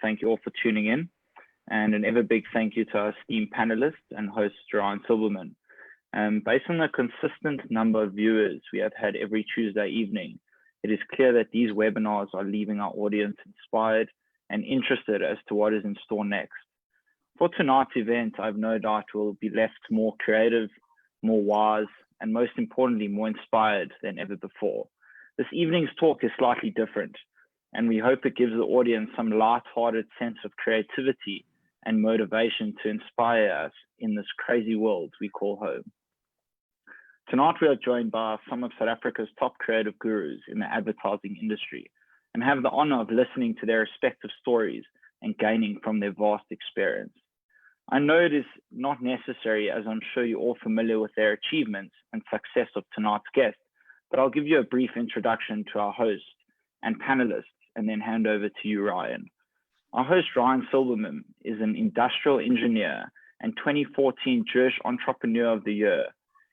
thank you all for tuning in, and an ever big thank you to our esteemed panelists and host, Ryan Silverman. Based on the consistent number of viewers we have had every Tuesday evening, it is clear that these webinars are leaving our audience inspired and interested as to what is in store next. For tonight's event, I've no doubt we'll be left more creative, more wise, and most importantly, more inspired than ever before. This evening's talk is slightly different, and we hope it gives the audience some light-hearted sense of creativity and motivation to inspire us in this crazy world we call home. Tonight, we are joined by some of South Africa's top creative gurus in the advertising industry and have the honor of listening to their respective stories and gaining from their vast experience. I know it is not necessary, as I'm sure you're all familiar with their achievements and success of tonight's guest, but I'll give you a brief introduction to our host and panelists and then hand over to you, Ryan. Our host, Ryan Silverman, is an industrial engineer and 2014 Jewish Entrepreneur of the Year.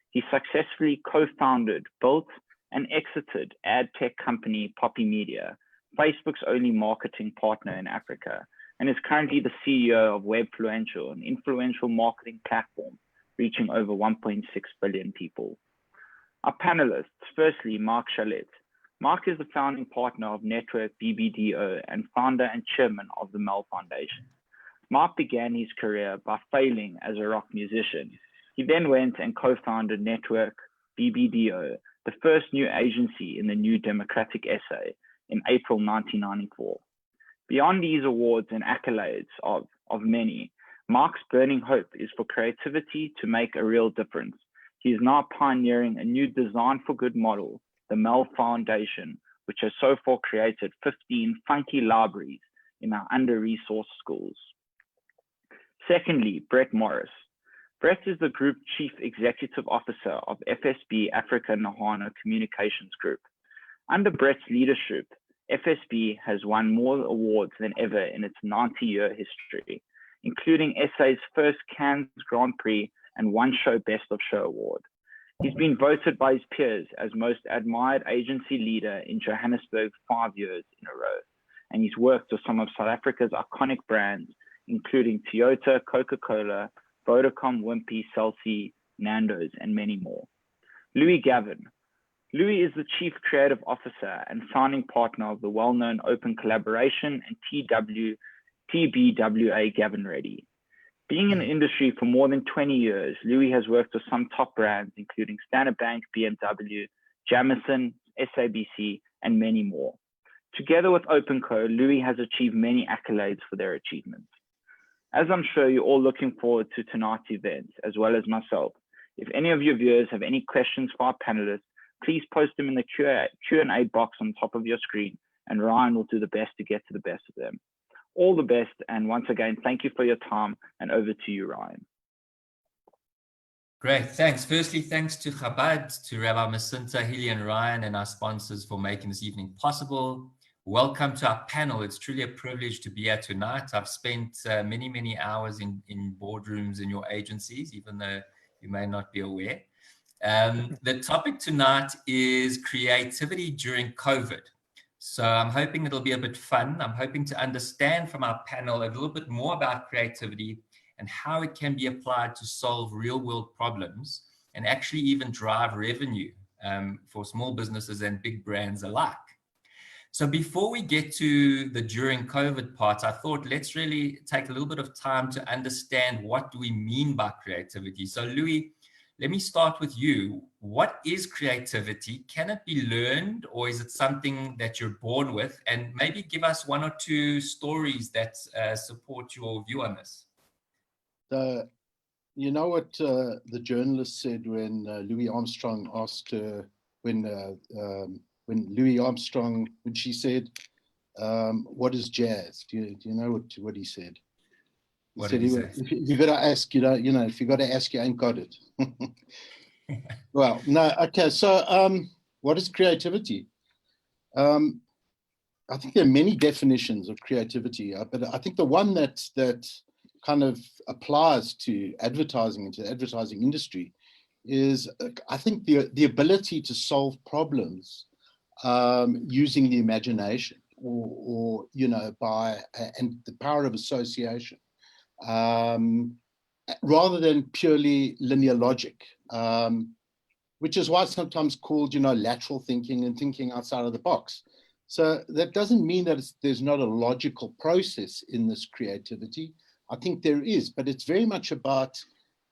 He successfully co-founded, built, and exited ad tech company Poppy Media, Facebook's only marketing partner in Africa, and is currently the CEO of Webfluential, an influential marketing platform reaching over 1.6 billion people. Our panelists, firstly, Mark Chalet. Mark is the founding partner of Network BBDO and founder and chairman of the Mel Foundation. Mark began his career by failing as a rock musician. He then went and co-founded Network BBDO, the first new agency in the New Democratic SA, in April 1994. Beyond these awards and accolades of many, Mark's burning hope is for creativity to make a real difference. He is now pioneering a new design for good model, the Mel Foundation, which has so far created 15 funky libraries in our under-resourced schools. Secondly, Brett Morris. Brett is the Group Chief Executive Officer of FSB Africa Nahana Communications Group. Under Brett's leadership, FSB has won more awards than ever in its 90-year history, including SA's first Cannes Grand Prix and One Show Best of Show award. He's been voted by his peers as most admired agency leader in Johannesburg 5 years in a row, and he's worked with some of South Africa's iconic brands, including Toyota, Coca-Cola, Vodacom, Wimpy, Cell-C, Nando's, and many more. Louis Gavin. Louis is the Chief Creative Officer and founding partner of the well-known open collaboration and TBWA Gavin Reddy. Being in the industry for more than 20 years, Louis has worked with some top brands, including Standard Bank, BMW, Jamison, SABC, and many more. Together with OpenCo, Louis has achieved many accolades for their achievements. As I'm sure you're all looking forward to tonight's event, as well as myself, if any of your viewers have any questions for our panelists, please post them in the Q&A box on top of your screen, and Ryan will do the best to get to the best of them. All the best, and once again, thank you for your time, and over to you, Ryan. Great, thanks. Firstly, thanks to Chabad, to Rabbi Masinta, Hilly, and Ryan, and our sponsors for making this evening possible. Welcome to our panel. It's truly a privilege to be here tonight. I've spent many hours in boardrooms in your agencies, even though you may not be aware. The topic tonight is creativity during COVID. So I'm hoping it'll be a bit fun. I'm hoping to understand from our panel a little bit more about creativity and how it can be applied to solve real world problems and actually even drive revenue for small businesses and big brands alike. So before we get to the during COVID part, I thought let's really take a little bit of time to understand what do we mean by creativity. So Louis, let me start with you. What is creativity? Can it be learned, or is it something that you're born with? And maybe give us one or two stories that support your view on this. You know what the journalist said when Louis Armstrong asked her, when she said, what is jazz? Do you know what he said? What did he say? If you got to ask, if you got to ask, you ain't got it. Well, no, okay. So, what is creativity? I think there are many definitions of creativity, but I think the one that kind of applies to advertising and to the advertising industry is, I think, the ability to solve problems using the imagination. or by and the power of association, rather than purely linear logic, which is why it's sometimes called, lateral thinking and thinking outside of the box. So that doesn't mean that there's not a logical process in this creativity. I think there is, but it's very much about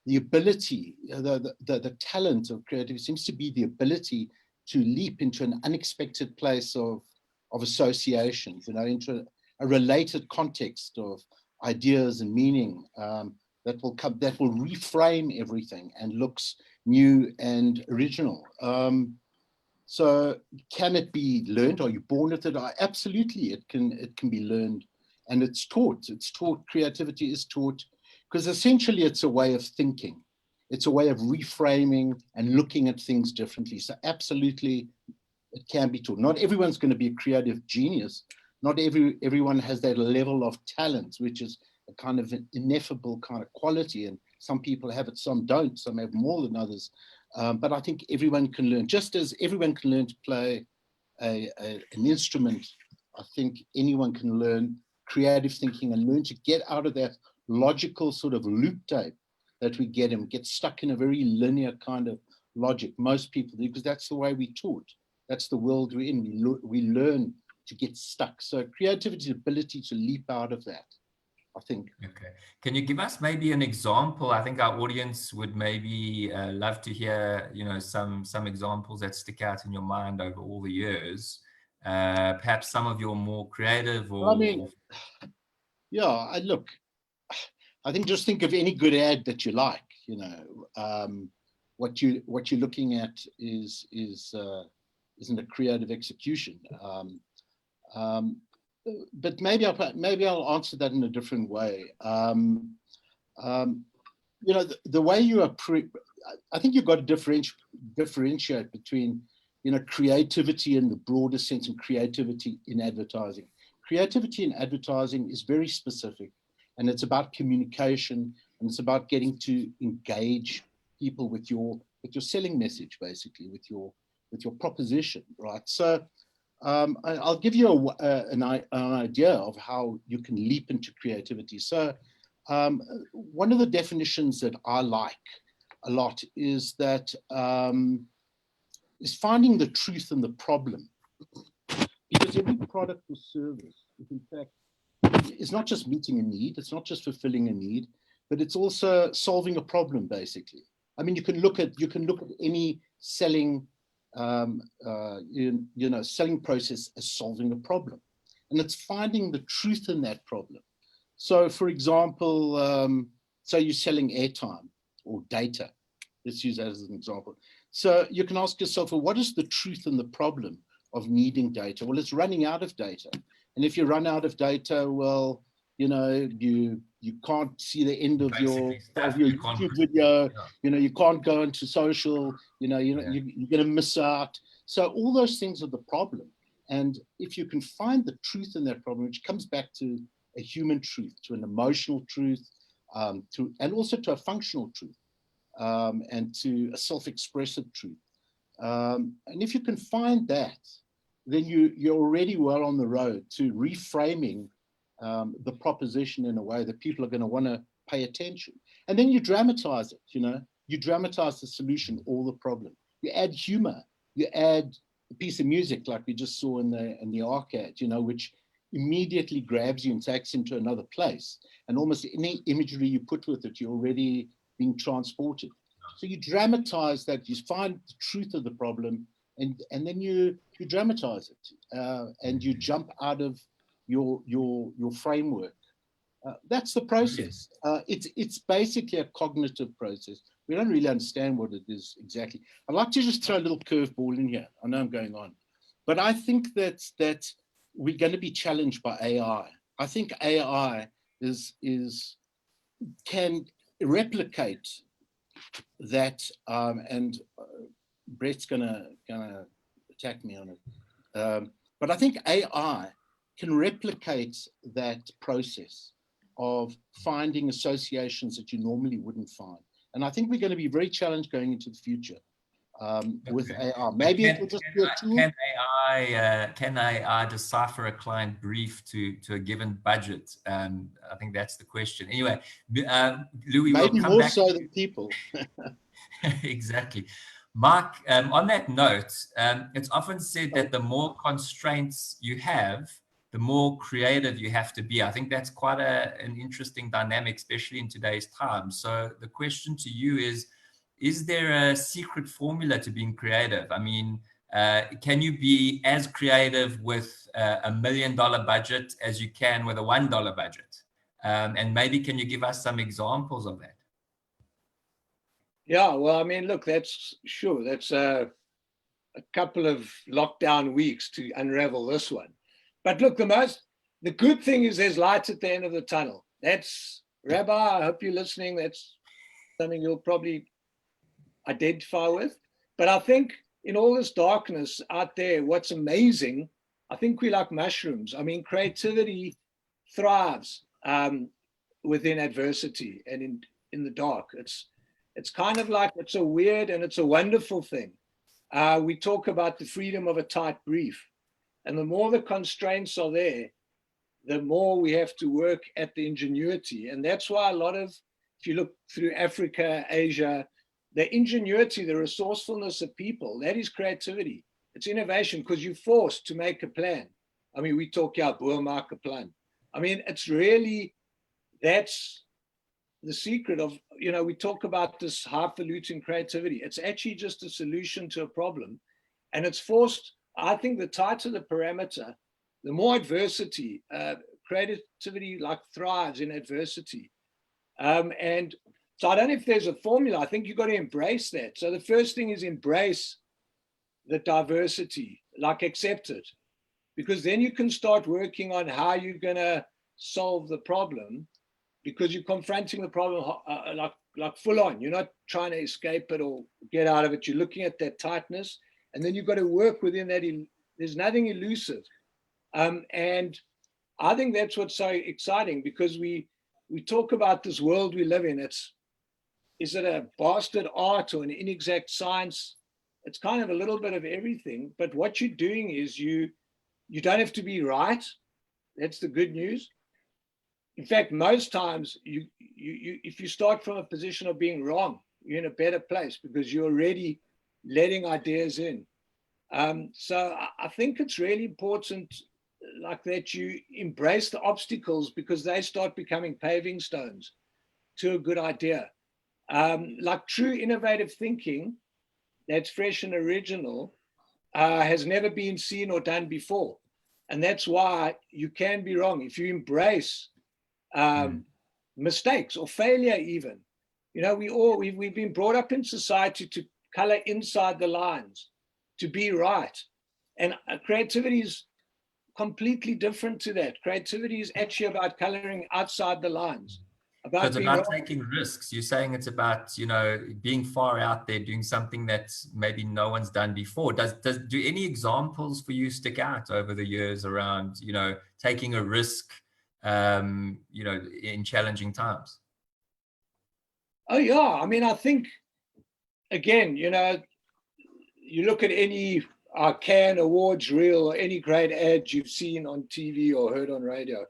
the ability, the talent of creativity seems to be the ability to leap into an unexpected place of associations, into a related context of ideas and meaning that will reframe everything and looks new and original. So can it be learned? Are you born with it? Absolutely, it can be learned, and it's taught. It's taught. Creativity is taught, because essentially it's a way of thinking. It's a way of reframing and looking at things differently. So absolutely, it can be taught. Not everyone's going to be a creative genius. Not everyone has that level of talent, which is a kind of an ineffable kind of quality. And some people have it, some don't. Some have more than others. But I think everyone can learn. Just as everyone can learn to play an instrument, I think anyone can learn creative thinking and learn to get out of that logical sort of loop tape that we get stuck in a very linear kind of logic. Most people do, because that's the way we're taught. That's the world we're in. We learn to get stuck. So creativity's ability to leap out of that, I think. Okay. Can you give us maybe an example? I think our audience would maybe love to hear, some examples that stick out in your mind over all the years. Perhaps some of your more creative or... I think just think of any good ad that you like. What you're looking at isn't a creative execution. But maybe I'll answer that in a different way. The way you are, I think you've got to differentiate between, creativity in the broader sense and creativity in advertising. Creativity in advertising is very specific, and it's about communication, and it's about getting to engage people with your selling message, basically, with your proposition, right? So I'll give you an idea of how you can leap into creativity. So one of the definitions that I like a lot is that is finding the truth in the problem. Because every product or service is, in fact, it's not just meeting a need, it's not just fulfilling a need, but it's also solving a problem, basically. I mean, you can look at any selling selling process as solving a problem, and it's finding the truth in that problem. So, for example, so you're selling airtime or data. Let's use that as an example. So you can ask yourself, well, what is the truth in the problem of needing data? Well, it's running out of data, and if you run out of data, well, you can't see the end of your YouTube video. Yeah. You can't go into social. You're going to miss out. So all those things are the problem. And if you can find the truth in that problem, which comes back to a human truth, to an emotional truth, and also to a functional truth, and to a self-expressive truth. And if you can find that, then you're already well on the road to reframing the proposition in a way that people are going to want to pay attention. And then you dramatize it, you dramatize the solution or the problem. You add humor, you add a piece of music like we just saw in the arcade, which immediately grabs you and takes you into another place. And almost any imagery you put with it, you're already being transported. So you dramatize that, you find the truth of the problem, and then you dramatize it, and you jump out of your framework. That's the process. It's basically a cognitive process. We don't really understand what it is exactly. I'd like to just throw a little curveball in here. I know I'm going on, but I think that we're going to be challenged by AI. I think AI can replicate that, and Brett's gonna attack me on it. But I think AI can replicate that process of finding associations that you normally wouldn't find. And I think we're going to be very challenged going into the future with AI. Maybe it will just be a tool. Can AI decipher a client brief to a given budget? I think that's the question. Anyway, Louis, Maybe we'll come more back so than people. Exactly. Mark, on that note, it's often said that the more constraints you have, the more creative you have to be. I think that's quite an interesting dynamic, especially in today's time. So the question to you is there a secret formula to being creative? I mean, can you be as creative with a $1 million budget as you can with a $1 budget? And maybe can you give us some examples of that? Yeah, well, I mean, look, that's sure. That's a couple of lockdown weeks to unravel this one. But look, the good thing is there's light at the end of the tunnel. That's, Rabbi, I hope you're listening. That's something you'll probably identify with. But I think in all this darkness out there, what's amazing, I think we like mushrooms. I mean, creativity thrives within adversity and in the dark. It's kind of like, it's a weird and it's a wonderful thing. We talk about the freedom of a tight brief. And the more the constraints are there, the more we have to work at the ingenuity. And that's why a lot of, if you look through Africa, Asia, the ingenuity, the resourcefulness of people, that is creativity. It's innovation because you're forced to make a plan. I mean, we talk about boermaak a plan. I mean, it's really, that's the secret of, you know, we talk about this highfalutin creativity. It's actually just a solution to a problem. And it's forced, I think the tighter the parameter, the more adversity, creativity like thrives in adversity. And so I don't know if there's a formula. I think you've got to embrace that. So the first thing is embrace the diversity, like accept it, because then you can start working on how you're going to solve the problem, because you're confronting the problem like full on. You're not trying to escape it or get out of it. You're looking at that tightness, and then you've got to work within that. There's nothing elusive. And I think that's what's so exciting, because we talk about this world we live in. Is it a bastard art or an inexact science? It's kind of a little bit of everything. But what you're doing is you don't have to be right. That's the good news. In fact, most times, if you start from a position of being wrong, you're in a better place because you're already letting ideas in. So I think it's really important, like that you embrace the obstacles, because they start becoming paving stones to a good idea. Like true innovative thinking that's fresh and original has never been seen or done before. And that's why you can be wrong. If you embrace mistakes or failure even, you know, we've been brought up in society to color inside the lines, to be right. And creativity is completely different to that. Creativity is actually about coloring outside the lines. So it's about taking risks. You're saying it's about, you know, being far out there, doing something that maybe no one's done before. Do any examples for you stick out over the years around, you know, taking a risk, you know, in challenging times? Oh yeah, I mean, I think again, you know, you look at any Cannes Awards reel or any great ad you've seen on TV or heard on radio.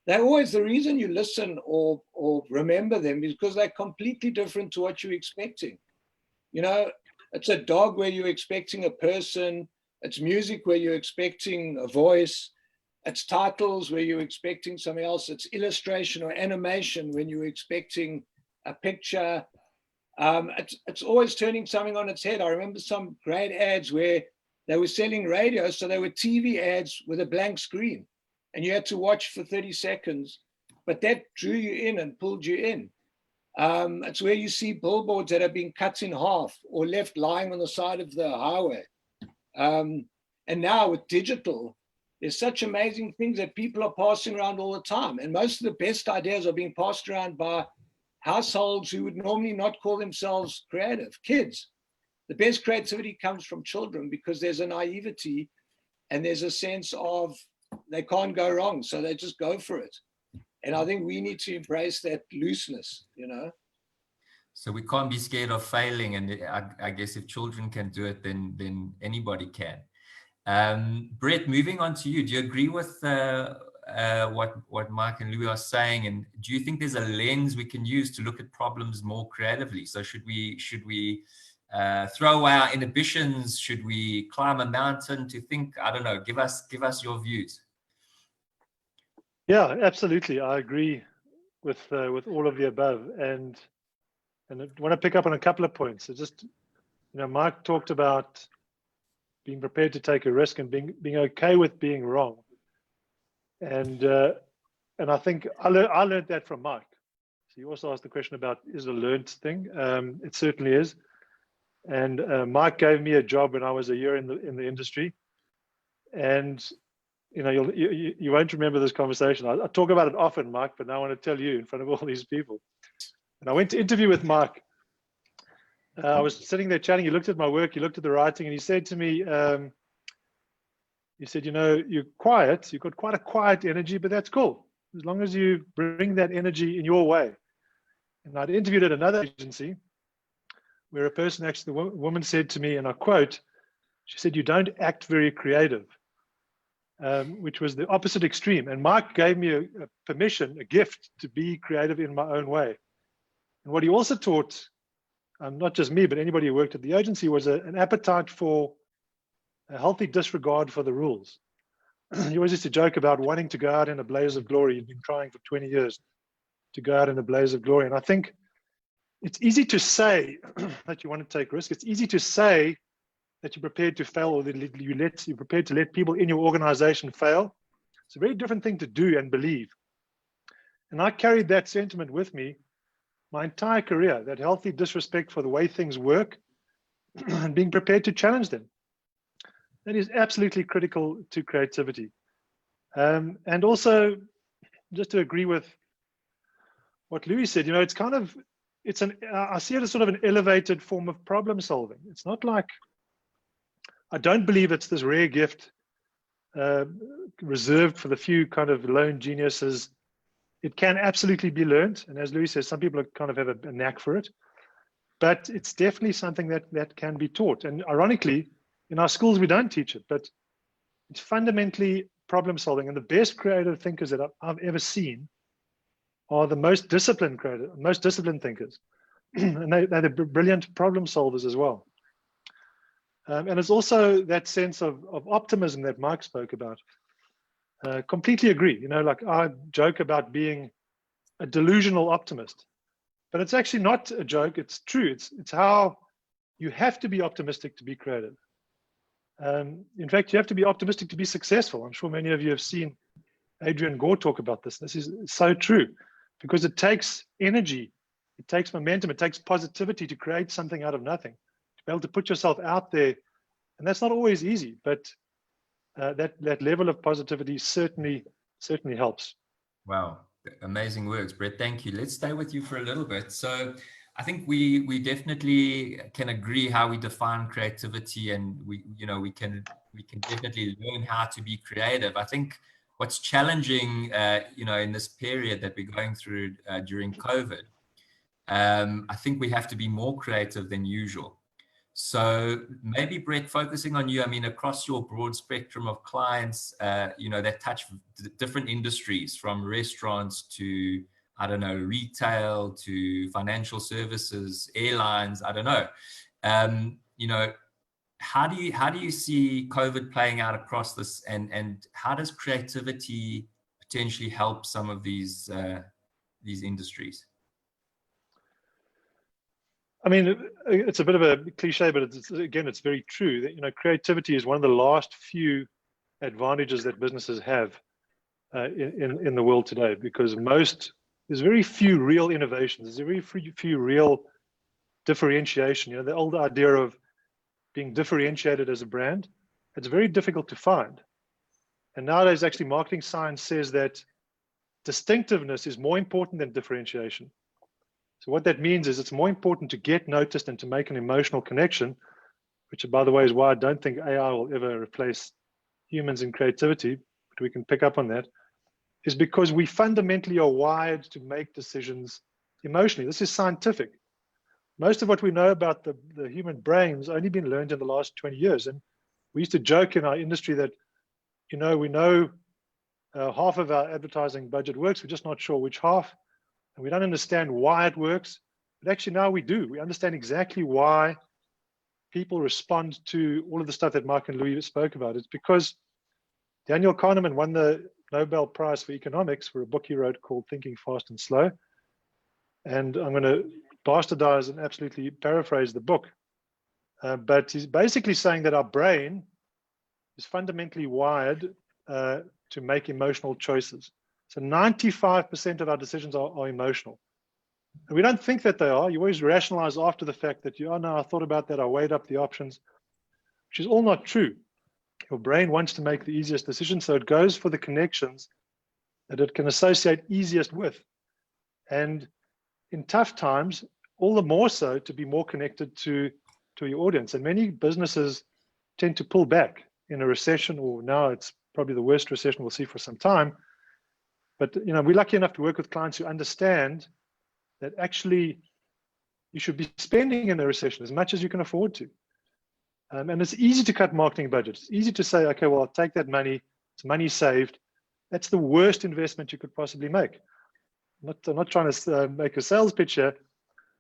They're always, the reason you listen or remember them is because they're completely different to what you're expecting. You know, it's a dog where you're expecting a person. It's music where you're expecting a voice. It's titles where you're expecting something else. It's illustration or animation when you're expecting a picture. It's always turning something on its head. I remember some great ads where they were selling radio, so they were TV ads with a blank screen. And you had to watch for 30 seconds, but that drew you in and pulled you in. It's where you see billboards that are being cut in half or left lying on the side of the highway. And now with digital, there's such amazing things that people are passing around all the time. And most of the best ideas are being passed around by households who would normally not call themselves creative, kids. The best creativity comes from children because there's a naivety and there's a sense of they can't go wrong, so they just go for it. And I think we need to embrace that looseness, you know. So we can't be scared of failing, and I guess if children can do it, then anybody can. Brett, moving on to you, do you agree with what Mike and Louis are saying, and do you think there's a lens we can use to look at problems more creatively? So should we throw away our inhibitions? Should we climb a mountain to think? I don't know. Give us your views. Yeah, absolutely. I agree with all of the above, and I want to pick up on a couple of points. So just, Mike talked about being prepared to take a risk and being okay with being wrong, and I think I learned that from Mike. So you also asked the question about, is it a learned thing? It certainly is. And Mike gave me a job when I was a year in the industry, and you won't remember this conversation. I talk about it often, Mike, but now I want to tell you in front of all these people. And I went to interview with Mike. I was sitting there chatting. He looked at my work, he looked at the writing, and he said to me, he said, you're quiet. You've got quite a quiet energy, but that's cool, as long as you bring that energy in your way. And I'd interviewed at another agency where a person, actually, the woman said to me, and I quote, she said, "You don't act very creative," which was the opposite extreme. And Mike gave me a permission, a gift to be creative in my own way. And what he also taught, not just me, but anybody who worked at the agency, was an appetite for a healthy disregard for the rules. He always used to joke about wanting to go out in a blaze of glory. He'd been trying for 20 years to go out in a blaze of glory. And I think it's easy to say that you want to take risk. It's easy to say that you're prepared to fail, or that you're prepared to let people in your organization fail. It's a very different thing to do and believe. And I carried that sentiment with me my entire career, that healthy disrespect for the way things work and being prepared to challenge them. That is absolutely critical to creativity. And also, just to agree with what Louis said, I see it as sort of an elevated form of problem solving. It's not like, I don't believe it's this rare gift reserved for the few kind of lone geniuses. It can absolutely be learned. And as Louis says, some people kind of have a knack for it, but it's definitely something that can be taught. And ironically, in our schools, we don't teach it, but it's fundamentally problem solving. And the best creative thinkers that I've ever seen are the most disciplined thinkers. And they're the brilliant problem solvers as well. And it's also that sense of optimism that Mike spoke about. Completely agree. Like I joke about being a delusional optimist, but it's actually not a joke. It's true. It's how you have to be optimistic to be creative. In fact, you have to be optimistic to be successful. I'm sure many of you have seen Adrian Gore talk about this. This is so true, because it takes energy, it takes momentum, it takes positivity to create something out of nothing, to be able to put yourself out there. And that's not always easy, but that level of positivity certainly helps. Wow, amazing words, Brett. Thank you. Let's stay with you for a little bit. So I think we definitely can agree how we define creativity, and we can definitely learn how to be creative. I think what's challenging, in this period that we're going through during COVID, I think we have to be more creative than usual. So maybe, Brett, focusing on you, across your broad spectrum of clients, that touch different industries, from restaurants to, I don't know, retail to financial services, airlines, I don't know. How do you see COVID playing out across this, and how does creativity potentially help some of these industries? It's a bit of a cliche, but it's very true that, creativity is one of the last few advantages that businesses have in the world today, because there's very few real innovations. There's very few real differentiation. The old idea of being differentiated as a brand, it's very difficult to find. And nowadays, actually, marketing science says that distinctiveness is more important than differentiation. So what that means is it's more important to get noticed and to make an emotional connection, which, by the way, is why I don't think AI will ever replace humans in creativity, but we can pick up on that, is because we fundamentally are wired to make decisions emotionally. This is scientific. most of what we know about the human brain has only been learned in the last 20 years. And we used to joke in our industry that, we know half of our advertising budget works. We're just not sure which half. And we don't understand why it works. But actually now we do. We understand exactly why people respond to all of the stuff that Mark and Louis spoke about. It's because Daniel Kahneman won the Nobel Prize for Economics for a book he wrote called Thinking Fast and Slow. And I'm going to bastardize and absolutely paraphrase the book. But he's basically saying that our brain is fundamentally wired to make emotional choices. So 95% of our decisions are emotional. And we don't think that they are. You always rationalize after the fact that no, I thought about that, I weighed up the options, which is all not true. Your brain wants to make the easiest decision, so it goes for the connections that it can associate easiest with. And in tough times, all the more so to be more connected to your audience. And many businesses tend to pull back in a recession, or now it's probably the worst recession we'll see for some time. But we're lucky enough to work with clients who understand that actually you should be spending in a recession as much as you can afford to. And it's easy to cut marketing budgets. It's easy to say, okay, well, I'll take that money. It's money saved. That's the worst investment you could possibly make. I'm not trying to make a sales pitch here,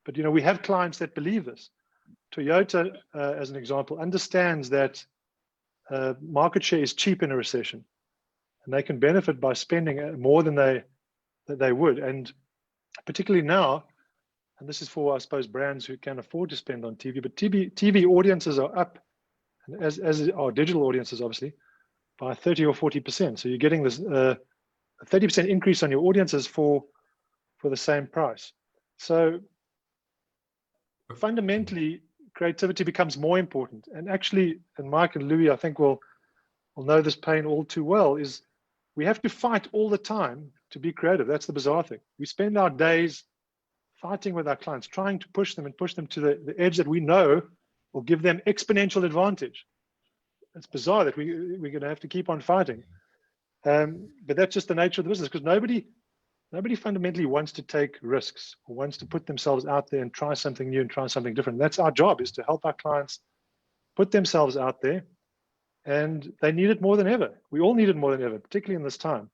but we have clients that believe this. Toyota, as an example, understands that market share is cheap in a recession, and they can benefit by spending more than they would. And particularly now, and this is for, I suppose, brands who can afford to spend on TV, but TV audiences are up, and as are digital audiences, obviously, by 30 or 40%. So you're getting this a 30% increase on your audiences for the same price. So fundamentally, creativity becomes more important. And actually, and Mike and Louis, I think will know this pain all too well, is we have to fight all the time to be creative. That's the bizarre thing. We spend our days fighting with our clients, trying to push them to the edge that we know will give them exponential advantage. It's bizarre that we're going to have to keep on fighting. But that's just the nature of the business, because nobody fundamentally wants to take risks or wants to put themselves out there and try something new and try something different. That's our job, is to help our clients put themselves out there. And they need it more than ever. We all need it more than ever, particularly in this time.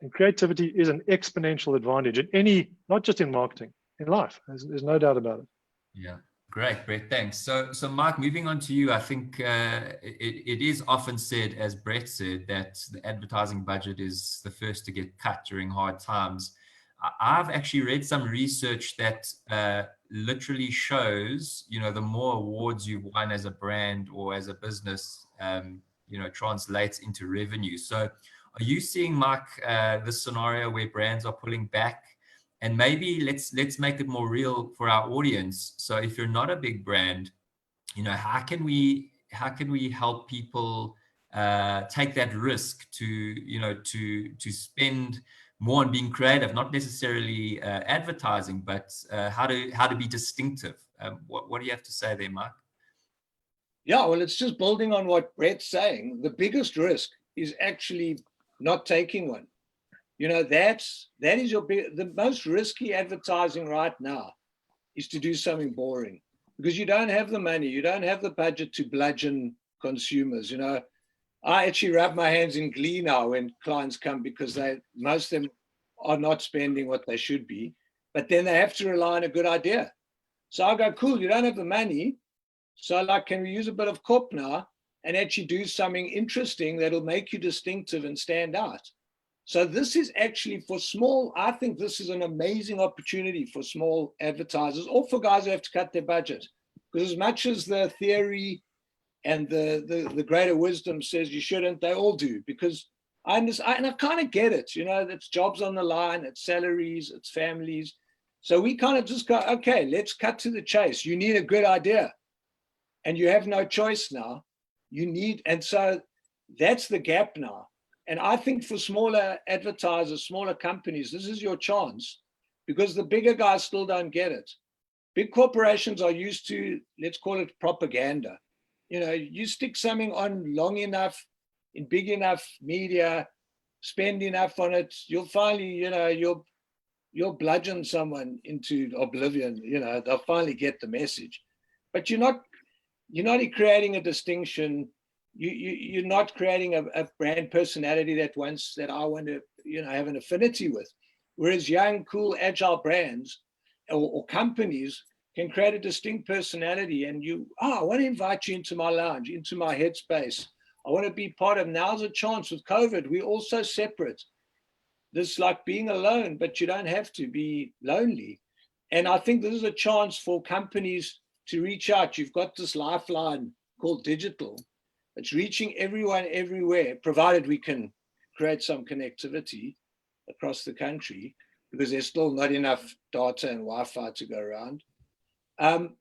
And creativity is an exponential advantage in any, not just in marketing, in life. There's no doubt about it. Yeah, great, Brett. Thanks. So Mark, moving on to you, I think it is often said, as Brett said, that the advertising budget is the first to get cut during hard times. I've actually read some research that literally shows, the more awards you've won as a brand or as a business, translates into revenue. So are you seeing, Mark, this scenario where brands are pulling back? And maybe let's make it more real for our audience. So if you're not a big brand, how can we help people take that risk to spend more on being creative, not necessarily advertising, but how to be distinctive? What do you have to say there, Mark? Yeah, well, it's just building on what Brett's saying. The biggest risk is actually not taking one. That is the most risky advertising right now, is to do something boring, because you don't have the money, you don't have the budget to bludgeon consumers. I actually wrap my hands in glee now when clients come, because most of them are not spending what they should be, but then they have to rely on a good idea. So I go, cool, you don't have the money, so can we use a bit of corp now and actually do something interesting that'll make you distinctive and stand out? So this is actually for small. I think this is an amazing opportunity for small advertisers, or for guys who have to cut their budget. Because as much as the theory and the greater wisdom says you shouldn't, they all do. Because I kind of get it. It's jobs on the line, it's salaries, it's families. So we kind of just go, okay, let's cut to the chase. You need a good idea, and you have no choice now. And so that's the gap now. And I think for smaller advertisers, smaller companies, this is your chance, because the bigger guys still don't get it. Big corporations are used to, let's call it propaganda. You stick something on long enough, in big enough media, spend enough on it, you'll finally, you'll bludgeon someone into oblivion. You know, they'll finally get the message, but you're not creating a distinction. You're not creating a brand personality that I want to, you know, have an affinity with. Whereas young, cool, agile brands or companies can create a distinct personality, and I want to invite you into my lounge, into my headspace. I want to be part of. Now's a chance with COVID. We're all so separate. This like being alone, but you don't have to be lonely. And I think this is a chance for companies to reach out. You've got this lifeline called digital. It's reaching everyone everywhere, provided we can create some connectivity across the country, because there's still not enough data and Wi-Fi to go around.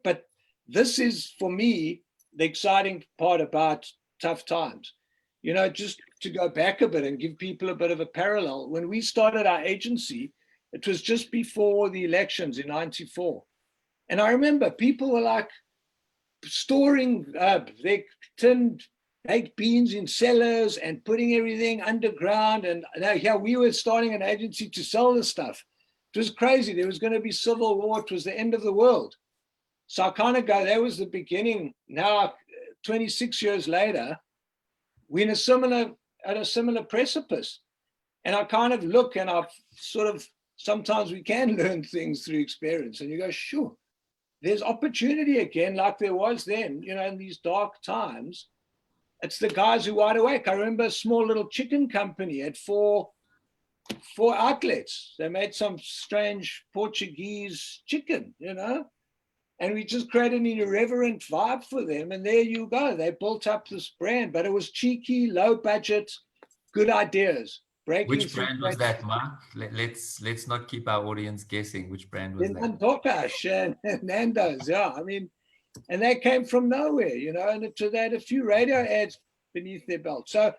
But this is, for me, the exciting part about tough times. You know, just to go back a bit and give people a bit of a parallel, when we started our agency, it was just before the elections in '94. And I remember people were like storing their tinned baked beans in cellars and putting everything underground. And yeah, we were starting an agency to sell this stuff. It was crazy. There was going to be civil war. It was the end of the world. So I kind of go, that was the beginning. Now, 26 years later, we're at a similar precipice. And I kind of look, and I've sort of, sometimes we can learn things through experience, and you go, sure, there's opportunity again, like there was then, you know, in these dark times. It's the guys who are wide awake. I remember a small little chicken company had four outlets. They made some strange Portuguese chicken, you know, and we just created an irreverent vibe for them. And there you go. They built up this brand, but it was cheeky, low budget, good ideas. Which brand was that, Mark? Let's not keep our audience guessing. Which brand was that? Nandokash and Nando's, yeah. I mean, and they came from nowhere, you know, and they had a few radio ads beneath their belt. So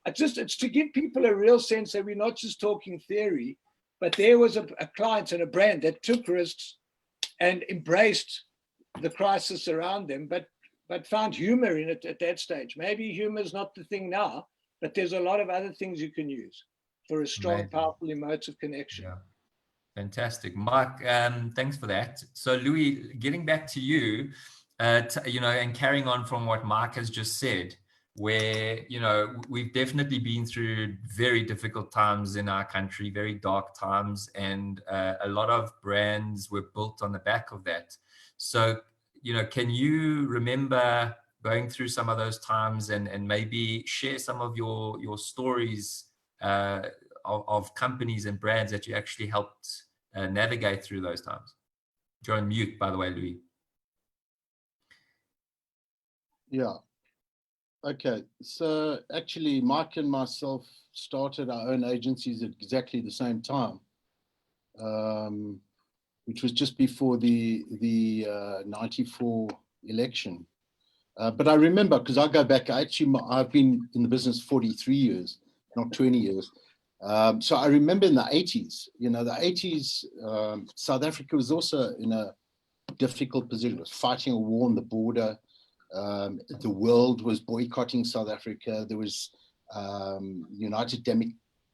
it's to give people a real sense that we're not just talking theory, but there was a client and a brand that took risks and embraced the crisis around them, but found humor in it at that stage. Maybe humor is not the thing now, but there's a lot of other things you can use for a strong, Amazing. Powerful, emotive connection. Yeah. Fantastic. Mark, thanks for that. So Louis, getting back to you, you know, and carrying on from what Mark has just said, where, you know, we've definitely been through very difficult times in our country, very dark times, and a lot of brands were built on the back of that. So, you know, can you remember going through some of those times and maybe share some of your stories of companies and brands that you actually helped navigate through those times? You're on mute, by the way, Louis. Yeah. Okay. So actually, Mike and myself started our own agencies at exactly the same time, which was just before the 94 election. But I remember, because I go back, I've been in the business 43 years, not 20 years. So I remember in the 80s, you know, the 80s, South Africa was also in a difficult position. It was fighting a war on the border. The world was boycotting South Africa. There was United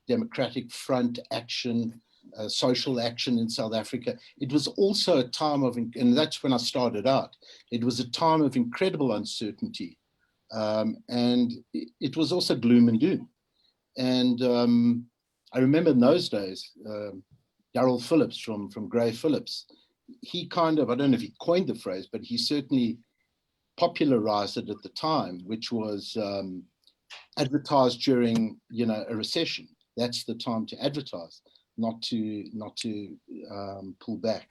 Democratic Front action, social action in South Africa. It was also a time of, and that's when I started out, it was a time of incredible uncertainty. And it was also gloom and doom. And I remember in those days, Darryl Phillips from Gray Phillips, he kind of, I don't know if he coined the phrase, but he certainly popularized it at the time, which was advertise during, you know, a recession. That's the time to advertise, not to pull back.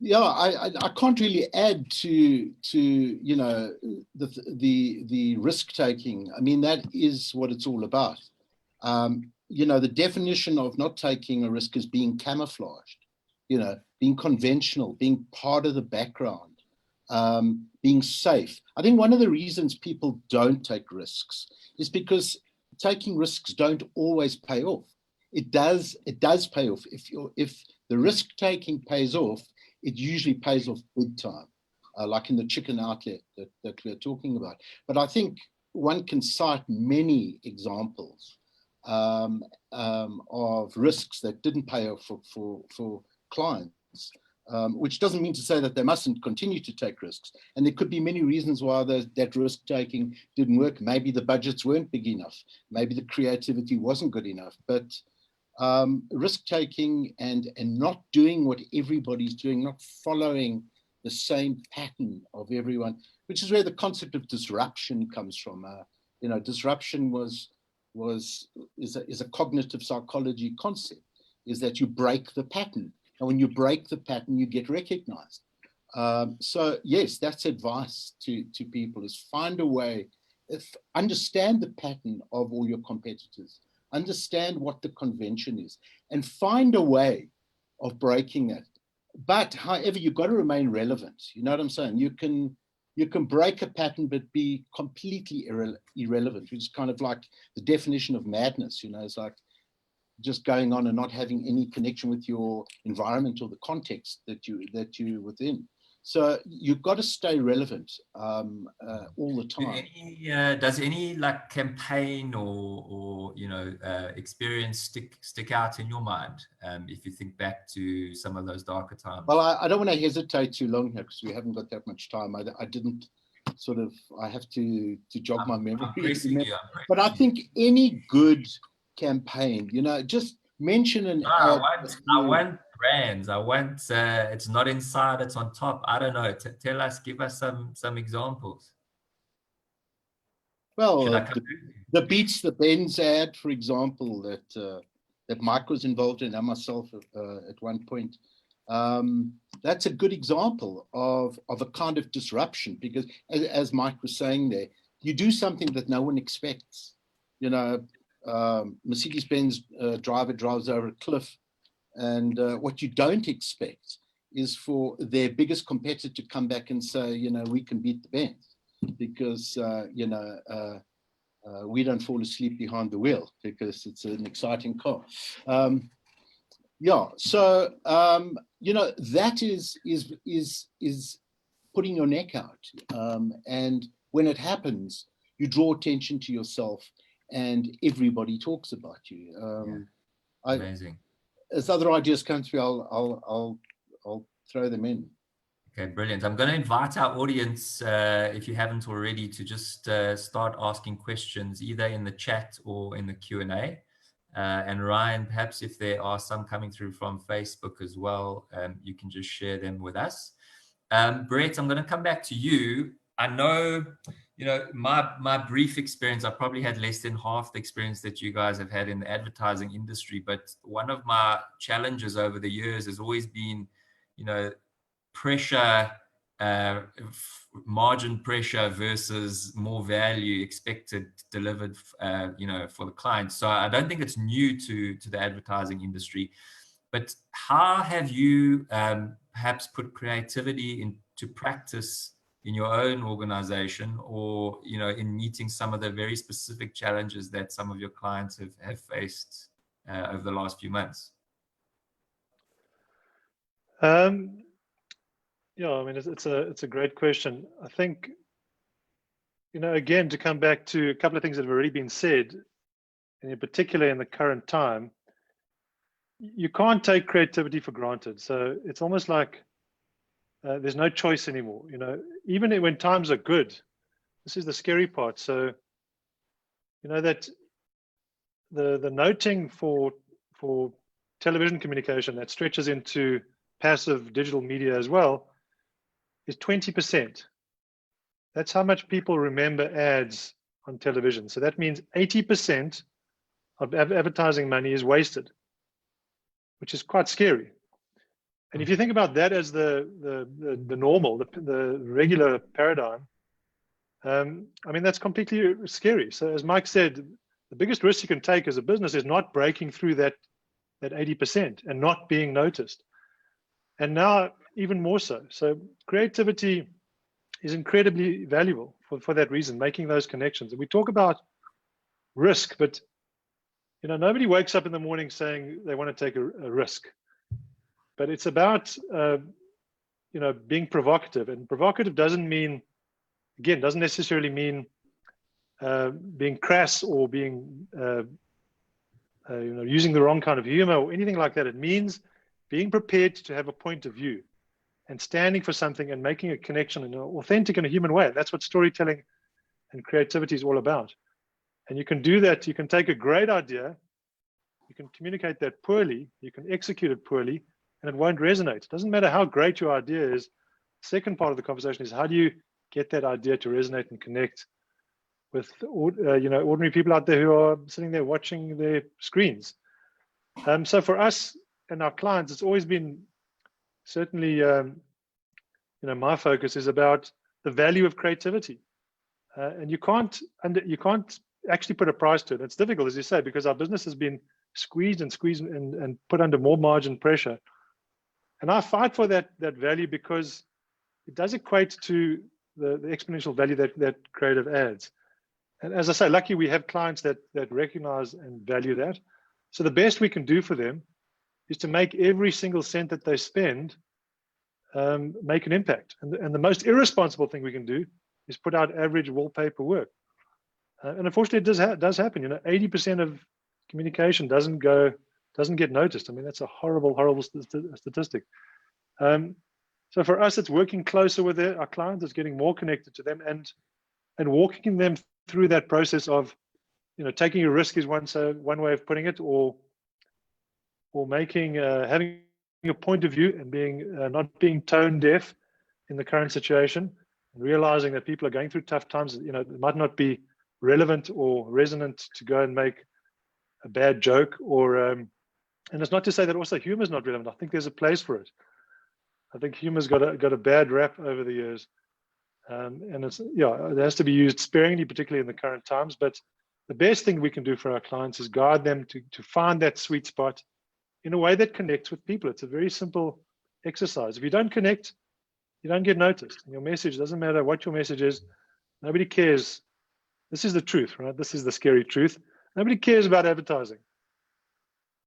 Yeah, I can't really add to you know, the risk taking. I mean, that is what it's all about. You know, the definition of not taking a risk is being camouflaged, you know, being conventional, being part of the background, being safe. I think one of the reasons people don't take risks is because taking risks don't always pay off. It does pay off. If the risk taking pays off, it usually pays off big time, like in the chicken outlet that we're talking about. But I think one can cite many examples of risks that didn't pay off for clients, which doesn't mean to say that they mustn't continue to take risks. And there could be many reasons why that risk taking didn't work. Maybe the budgets weren't big enough. Maybe the creativity wasn't good enough. But risk taking and not doing what everybody's doing, not following the same pattern of everyone, which is where the concept of disruption comes from. Disruption is a cognitive psychology concept, is that you break the pattern. And when you break the pattern, you get recognized. So yes, that's advice to people, is find a way, understand the pattern of all your competitors, understand what the convention is, and find a way of breaking it. But however, you've got to remain relevant. You know what I'm saying? You can break a pattern, but be completely irrelevant, which is kind of like the definition of madness. It's like just going on and not having any connection with your environment or the context that you're within. So you've got to stay relevant all the time. Does any like campaign or experience stick out in your mind if you think back to some of those darker times? Well, I don't want to hesitate too long here because we haven't got that much time. I didn't I have to jog my memory. But I think any good campaign, just mention an ad. I want brands. I want it's not inside, it's on top. I don't know. Tell us, give us some examples. Well, the Beats the Benz ad, for example, that Mike was involved in, and myself at one point. That's a good example of a kind of disruption, because as Mike was saying there, you do something that no one expects. Mercedes-Benz driver drives over a cliff, and what you don't expect is for their biggest competitor to come back and say, we can beat the Benz, because we don't fall asleep behind the wheel because it's an exciting car. So that is putting your neck out, and when it happens, you draw attention to yourself, and everybody talks about you. Amazing. As other ideas come to me, I'll throw them in. Okay, brilliant. I'm going to invite our audience, if you haven't already, to just start asking questions either in the chat or in the Q&A. And Ryan, perhaps if there are some coming through from Facebook as well, you can just share them with us. Brett, I'm going to come back to you. I know, my brief experience, I probably had less than half the experience that you guys have had in the advertising industry. But one of my challenges over the years has always been, pressure, margin pressure versus more value expected delivered, for the client. So I don't think it's new to the advertising industry. But how have you perhaps put creativity into practice in your own organization, or in meeting some of the very specific challenges that some of your clients have faced over the last few months? It's a great question. I think, again, to come back to a couple of things that have already been said, and in particular in the current time, you can't take creativity for granted. So it's almost like there's no choice anymore. Even when times are good, this is the scary part. So, that the noting for television communication that stretches into passive digital media as well is 20%. That's how much people remember ads on television. So that means 80% of advertising money is wasted, which is quite scary. And if you think about that as the normal, the regular paradigm, that's completely scary. So as Mike said, the biggest risk you can take as a business is not breaking through that 80% and not being noticed. And now even more so. So creativity is incredibly valuable for that reason, making those connections. And we talk about risk, but nobody wakes up in the morning saying they want to take a risk. But it's about being provocative, and provocative doesn't necessarily mean being crass or being using the wrong kind of humor or anything like that. It means being prepared to have a point of view and standing for something and making a connection in an authentic and a human way. That's what storytelling and creativity is all about. And you can do that. You can take a great idea, you can communicate that poorly, you can execute it poorly, and it won't resonate. It doesn't matter how great your idea is. The second part of the conversation is, how do you get that idea to resonate and connect with ordinary people out there who are sitting there watching their screens. So for us and our clients, it's always been certainly my focus is about the value of creativity, and you can't actually put a price to it. It's difficult, as you say, because our business has been squeezed and put under more margin pressure. And I fight for that value because it does equate to the exponential value that creative adds. And as I say, lucky we have clients that recognize and value that. So the best we can do for them is to make every single cent that they spend make an impact. And the most irresponsible thing we can do is put out average wallpaper work. And unfortunately, it does happen. 80% of communication doesn't get noticed. I mean, that's a horrible statistic. So for us, it's working closer with our clients, it's getting more connected to them, and walking them through that process of, taking a risk is one way of putting it, or making having a point of view and being not being tone deaf in the current situation, and realizing that people are going through tough times. It might not be relevant or resonant to go and make a bad joke, or and it's not to say that also humor is not relevant. I think there's a place for it. I think humor's got a bad rap over the years, and it has to be used sparingly, particularly in the current times. But the best thing we can do for our clients is guide them to find that sweet spot in a way that connects with people. It's a very simple exercise. If you don't connect, you don't get noticed. Your message doesn't matter what your message is. Nobody cares. This is the truth, right? This is the scary truth. Nobody cares about advertising.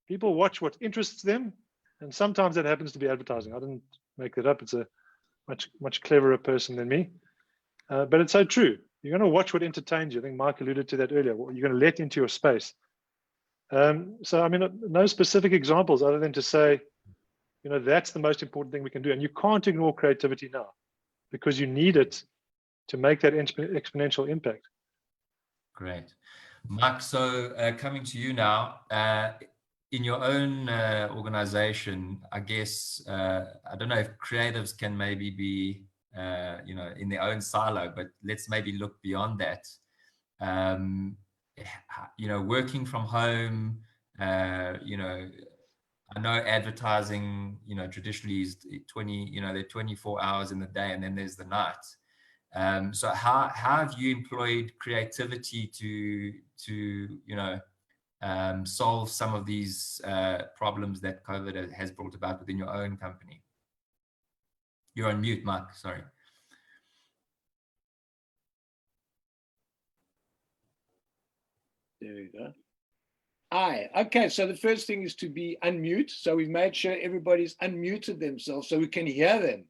People watch what interests them, and sometimes that happens to be advertising. I didn't make that up. It's a much cleverer person than me. But it's so true. You're going to watch what entertains you. I think Mike alluded to that earlier. What you're going to let into your space. So, I mean, no specific examples other than to say, that's the most important thing we can do. And you can't ignore creativity now, because you need it to make that exponential impact. Great. Mark, so coming to you now, in your own organization, I guess, I don't know if creatives can maybe be, in their own silo, but let's maybe look beyond that. Working from home, I know advertising, traditionally is there are 24 hours in the day, and then there's the night. So how have you employed creativity to solve some of these problems that COVID has brought about within your own company? You're on mute, Mark, sorry. There we go. Aye, okay, so the first thing is to be unmute. So we've made sure everybody's unmuted themselves so we can hear them.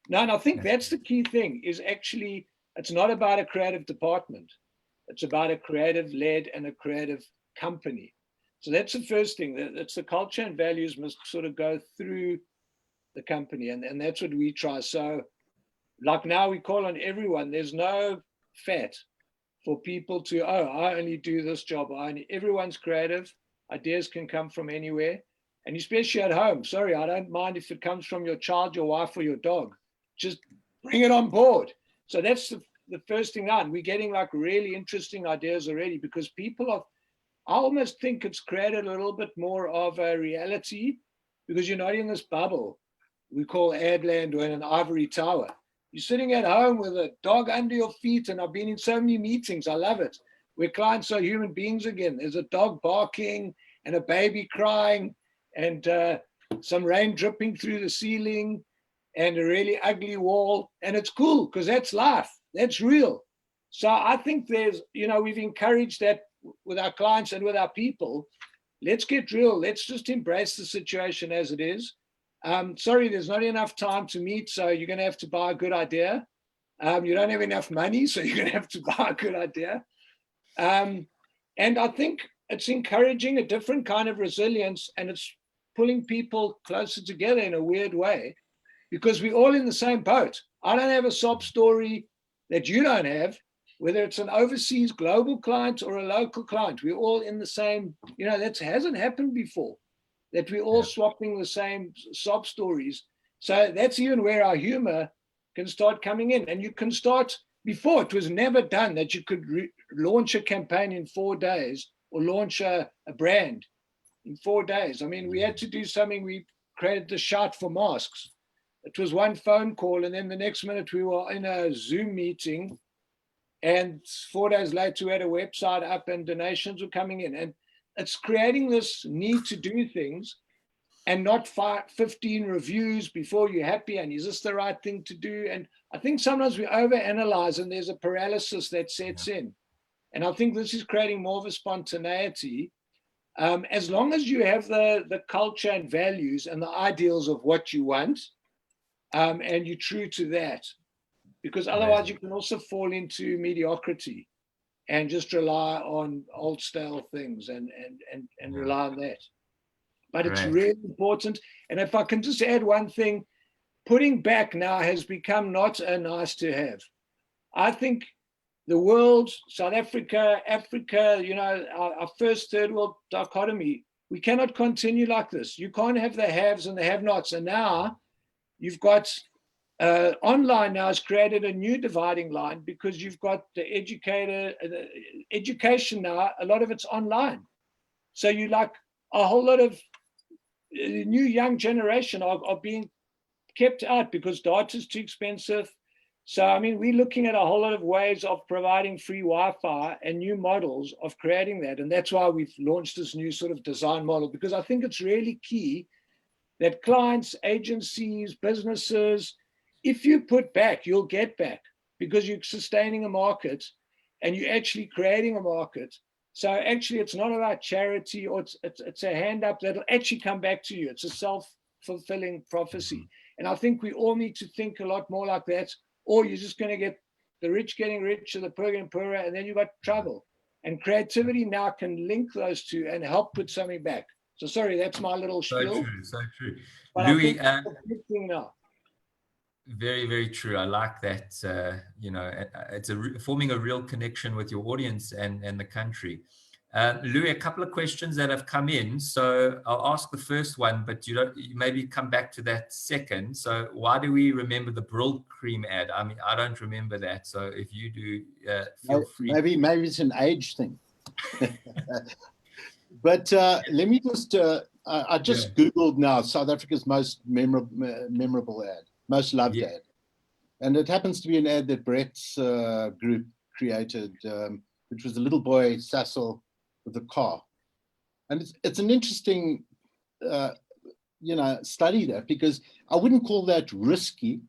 Now, and I think that's the key thing, is actually, it's not about a creative department. It's about a creative-led and a creative company. So that's the first thing. That's the culture and values must sort of go through the company, and that's what we try. So like now we call on everyone. There's no fat for people to, I only do this job. Everyone's creative. Ideas can come from anywhere. And especially at home, sorry, I don't mind if it comes from your child, your wife, or your dog. Just bring it on board. So that's the first thing on. We're getting like really interesting ideas already, because people I almost think it's created a little bit more of a reality, because you're not in this bubble we call Adland or in an ivory tower. You're sitting at home with a dog under your feet, and I've been in so many meetings, I love it, where clients are human beings again. There's a dog barking and a baby crying and some rain dripping through the ceiling and a really ugly wall, and it's cool because that's life, that's real. So I think there's, we've encouraged that with our clients and with our people. Let's get real. Let's just embrace the situation as it is. Sorry, there's not enough time to meet, so you're going to have to buy a good idea. You don't have enough money, so you're going to have to buy a good idea. And I think it's encouraging a different kind of resilience, and it's pulling people closer together in a weird way, because we're all in the same boat. I don't have a sob story that you don't have, whether it's an overseas global client or a local client. We're all in the same, that hasn't happened before, that we're all swapping the same sob stories. So that's even where our humor can start coming in. And you can start, before it was never done that you could launch a campaign in 4 days or launch a brand in 4 days. I mean, we had to do something. We created the Shout for Masks. It was one phone call, and then the next minute we were in a Zoom meeting, and 4 days later we had a website up and donations were coming in. And it's creating this need to do things and not 15 reviews before you're happy, and is this the right thing to do? And I think sometimes we overanalyze and there's a paralysis that sets in. And I think this is creating more of a spontaneity. As long as you have the culture and values and the ideals of what you want, and you're true to that, because otherwise you can also fall into mediocrity and just rely on old stale things and rely on that. But it's really important. And if I can just add one thing, putting back now has become not a nice to have. I think the world, South Africa, our first third world dichotomy, we cannot continue like this. You can't have the haves and the have-nots. And now you've got online now has created a new dividing line, because you've got the education now, a lot of it's online. So you like a whole lot of new young generation are being kept out because data is too expensive. So, I mean, we're looking at a whole lot of ways of providing free Wi-Fi and new models of creating that. And that's why we've launched this new sort of design model, because I think it's really key that clients, agencies, businesses, if you put back, you'll get back, because you're sustaining a market and you're actually creating a market. So actually, it's not about charity, or it's a hand up that'll actually come back to you. It's a self-fulfilling prophecy. And I think we all need to think a lot more like that, or you're just going to get the rich getting richer, the poor getting poorer, and then you've got trouble. And creativity now can link those two and help put something back. So sorry, that's my little spiel. So true. But Louis, I think it's a big thing now. Very, very true. I like that. It's forming a real connection with your audience and the country. Louis, a couple of questions that have come in. So I'll ask the first one, but you maybe come back to that second. So why do we remember the Brill cream ad? I mean, I don't remember that. So if you do, feel free. Maybe it's an age thing. But let me just, I just Googled now South Africa's most memorable ad, most loved ad. And it happens to be an ad that Brett's group created, which was the little boy Sassel with the car. And it's an interesting, study there, because I wouldn't call that risky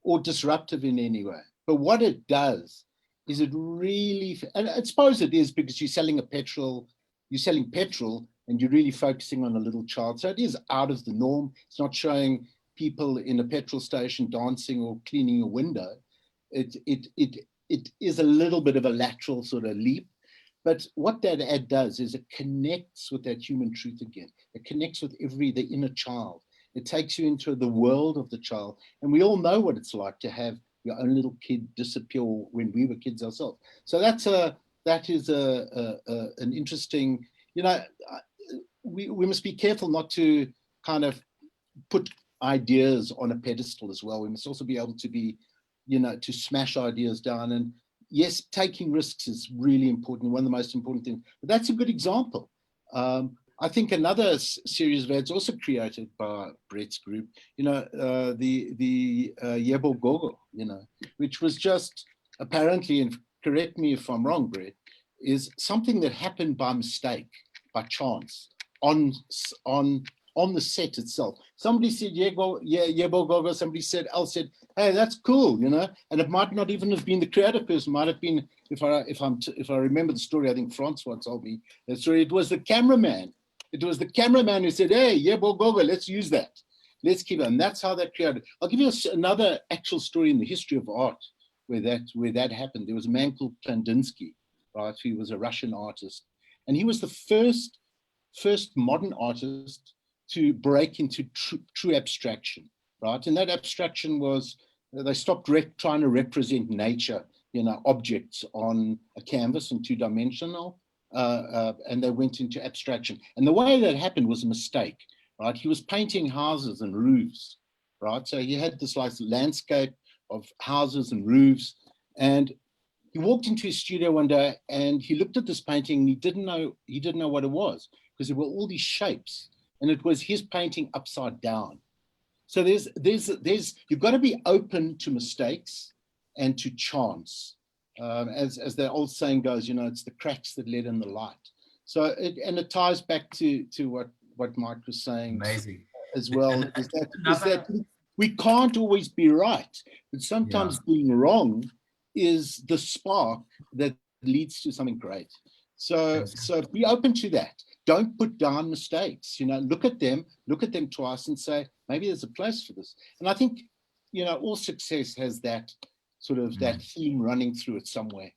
or disruptive in any way. But what it does is it really, and I suppose it is, because you're selling petrol and you're really focusing on a little child. So it is out of the norm. It's not showing people in a petrol station dancing or cleaning a window. It is a little bit of a lateral sort of leap. But what that ad does is it connects with that human truth again. It connects with the inner child. It takes you into the world of the child. And we all know what it's like to have your own little kid disappear when we were kids ourselves. So that is an interesting, we must be careful not to kind of put ideas on a pedestal as well. We must also be able to be, to smash ideas down. And yes, taking risks is really important, one of the most important things. But that's a good example. I think another series of ads also created by Brett's group, the Yebo Gogo, which was just apparently, and correct me if I'm wrong, Brett, is something that happened by mistake, by chance, on the set itself. Somebody said Yebo Gogo, somebody else said, hey, that's cool, and it might not even have been the creative person, might have been, if I remember the story, I think Francois told me that story, it was the cameraman. It was the cameraman who said, hey, Yebo Gogo, let's use that. Let's keep it. And that's how that created. I'll give you another actual story in the history of art where that happened. There was a man called Kandinsky, right? He was a Russian artist. And he was the first modern artist to break into true abstraction, right? And that abstraction was, they stopped trying to represent nature, objects on a canvas in two-dimensional, and they went into abstraction. And the way that happened was a mistake, right? He was painting houses and roofs, right? So he had this like landscape of houses and roofs, and he walked into his studio one day and he looked at this painting and he didn't know what it was, because there were all these shapes, and it was his painting upside down. So you've got to be open to mistakes and to chance. As the old saying goes, it's the cracks that let in the light. So it ties back to what Mike was saying. Amazing. As well, is that we can't always be right, but sometimes being wrong is the spark that leads to something great. So be open to that. Don't put down mistakes. Look at them twice and say, maybe there's a place for this. And I think, all success has that sort of that theme running through it somewhere.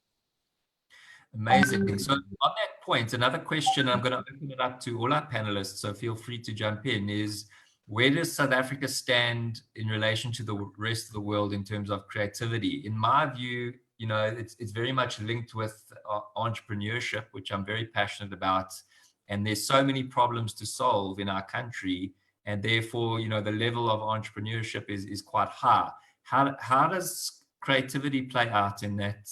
Amazing. So on that point, another question, I'm going to open it up to all our panelists, so feel free to jump in, is where does South Africa stand in relation to the rest of the world in terms of creativity? In my view, it's very much linked with entrepreneurship, which I'm very passionate about. And there's so many problems to solve in our country. And therefore, the level of entrepreneurship is quite high. How does creativity play out in that,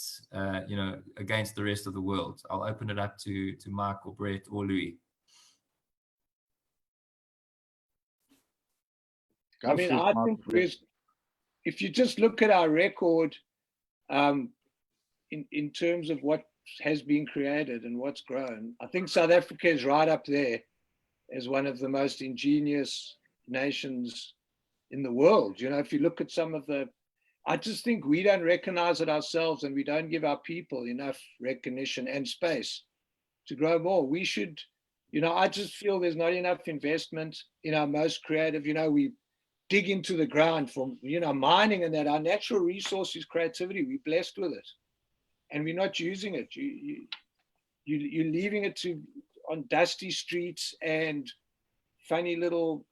against the rest of the world? I'll open it up to Mark or Brett or Louis. I think if you just look at our record in terms of what has been created and what's grown, I think South Africa is right up there as one of the most ingenious nations in the world. If you look at some of I just think we don't recognize it ourselves, and we don't give our people enough recognition and space to grow more. We should, I just feel there's not enough investment in our most creative, we dig into the ground from, mining, and that our natural resource is creativity. We're blessed with it, and we're not using it. You're leaving it on dusty streets and funny little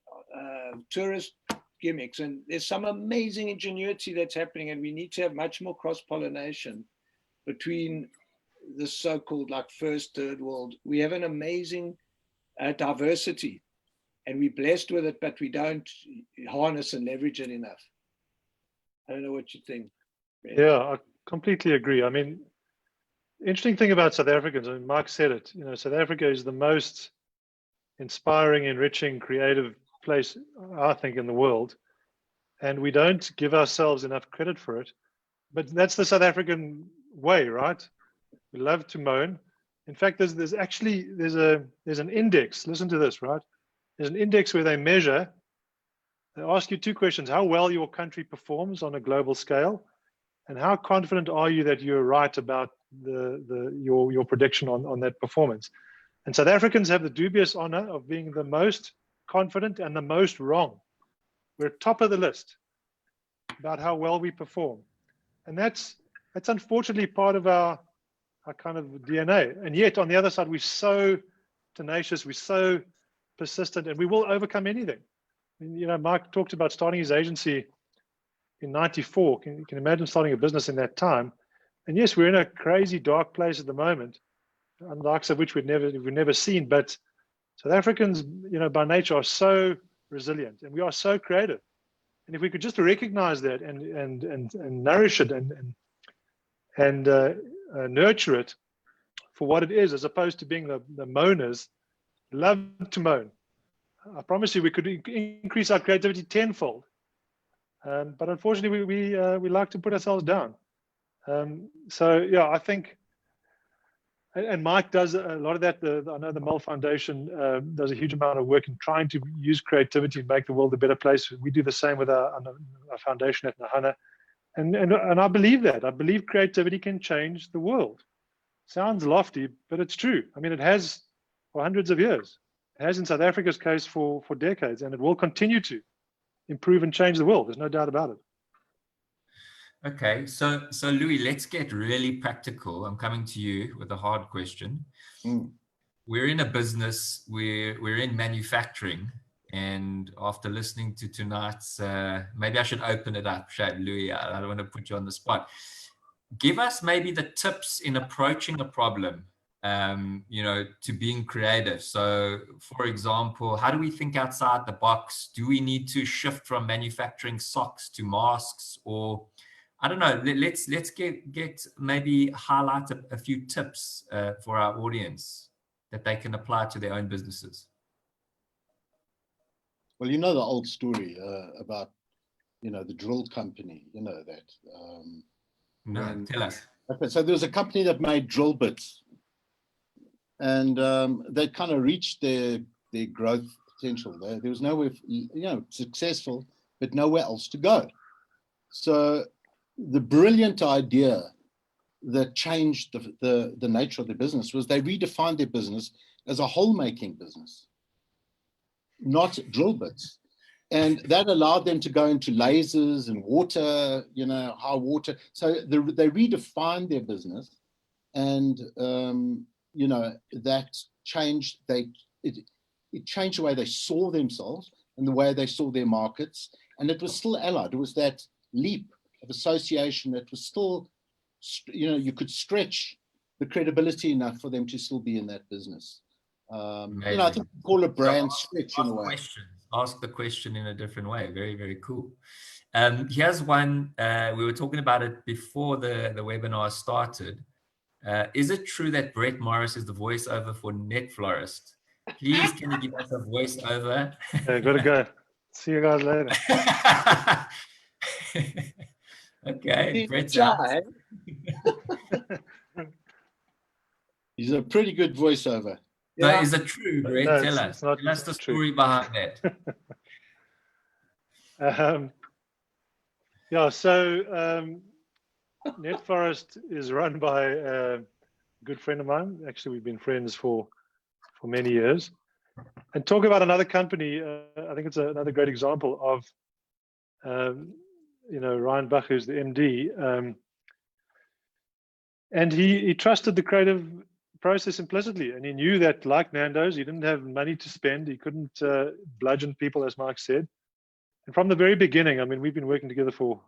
tourist gimmicks. And there's some amazing ingenuity that's happening, and we need to have much more cross-pollination between the so-called like first, third world. We have an amazing diversity, and we're blessed with it, but we don't harness and leverage it enough. I don't know what you think. Yeah, I completely agree. I mean, interesting thing about South Africans, Mark said it, South Africa is the most inspiring, enriching, creative place, I think, in the world. And we don't give ourselves enough credit for it. But that's the South African way, right? We love to moan. In fact, there's an index. Listen to this, right? There's an index where they measure. They ask you two questions: how well your country performs on a global scale, and how confident are you that you're right about your prediction on that performance. And South Africans have the dubious honor of being the most confident and the most wrong. We're top of the list about how well we perform, and that's unfortunately part of our kind of DNA. And yet on the other side, we're so tenacious, we're so persistent, and we will overcome anything. I mean, Mark talked about starting his agency in '94. You can imagine starting a business in that time. And yes, we're in a crazy dark place at the moment, the likes of which we've never seen. But South Africans, by nature, are so resilient, and we are so creative. And if we could just recognize that and nourish it and nurture it for what it is, as opposed to being the moaners, love to moan. I promise you, we could increase our creativity tenfold. But unfortunately, we like to put ourselves down. So yeah, I think, and Mike does a lot of that. I know the Mull Foundation does a huge amount of work in trying to use creativity to make the world a better place. We do the same with our foundation at Nahana. And I believe that. I believe creativity can change the world. Sounds lofty, but it's true. I mean, it has for hundreds of years. It has in South Africa's case for decades, and it will continue to improve and change the world. There's no doubt about it. Okay, so Louis, let's get really practical. I'm coming to you with a hard question. we're in a business, we're in manufacturing, and after listening to tonight's, maybe I should open it up, Louis. I don't want to put you on the spot. Give us maybe the tips in approaching a problem, to being creative. So, for example, how do we think outside the box? Do we need to shift from manufacturing socks to masks, or I don't know? Let's get maybe highlight a few tips for our audience that they can apply to their own businesses. Well, you know the old story about, the drill company, that. No, tell us. Okay, so there was a company that made drill bits, and they kind of reached their growth potential. There was nowhere, successful, but nowhere else to go. So the brilliant idea that changed the nature of their business was they redefined their business as a hole-making business, not drill bits. And that allowed them to go into lasers and water, high water. So they redefined their business, and, that changed, it changed the way they saw themselves and the way they saw their markets. And it was still allied. It was that leap of association that was still, you could stretch the credibility enough for them to still be in that business. I think we call it brand stretch in a way. Ask the question in a different way. Very, very cool. Here's one. We were talking about it before the webinar started. Is it true that Brett Morris is the voiceover for NetFlorist? Please, can you give us a voiceover? Gotta go. See you guys later. Okay, Brett's He's a pretty good voiceover. So is it true, Brett? No, tell us. Tell us the story behind that. So NetFlorist is run by a good friend of mine. Actually, we've been friends for many years. And talk about another company, I think it's another great example of, Ryan Bach, who's the MD, and he trusted the creative process implicitly, and he knew that, like Nando's, he didn't have money to spend. He couldn't bludgeon people, as Mark said. And from the very beginning, we've been working together for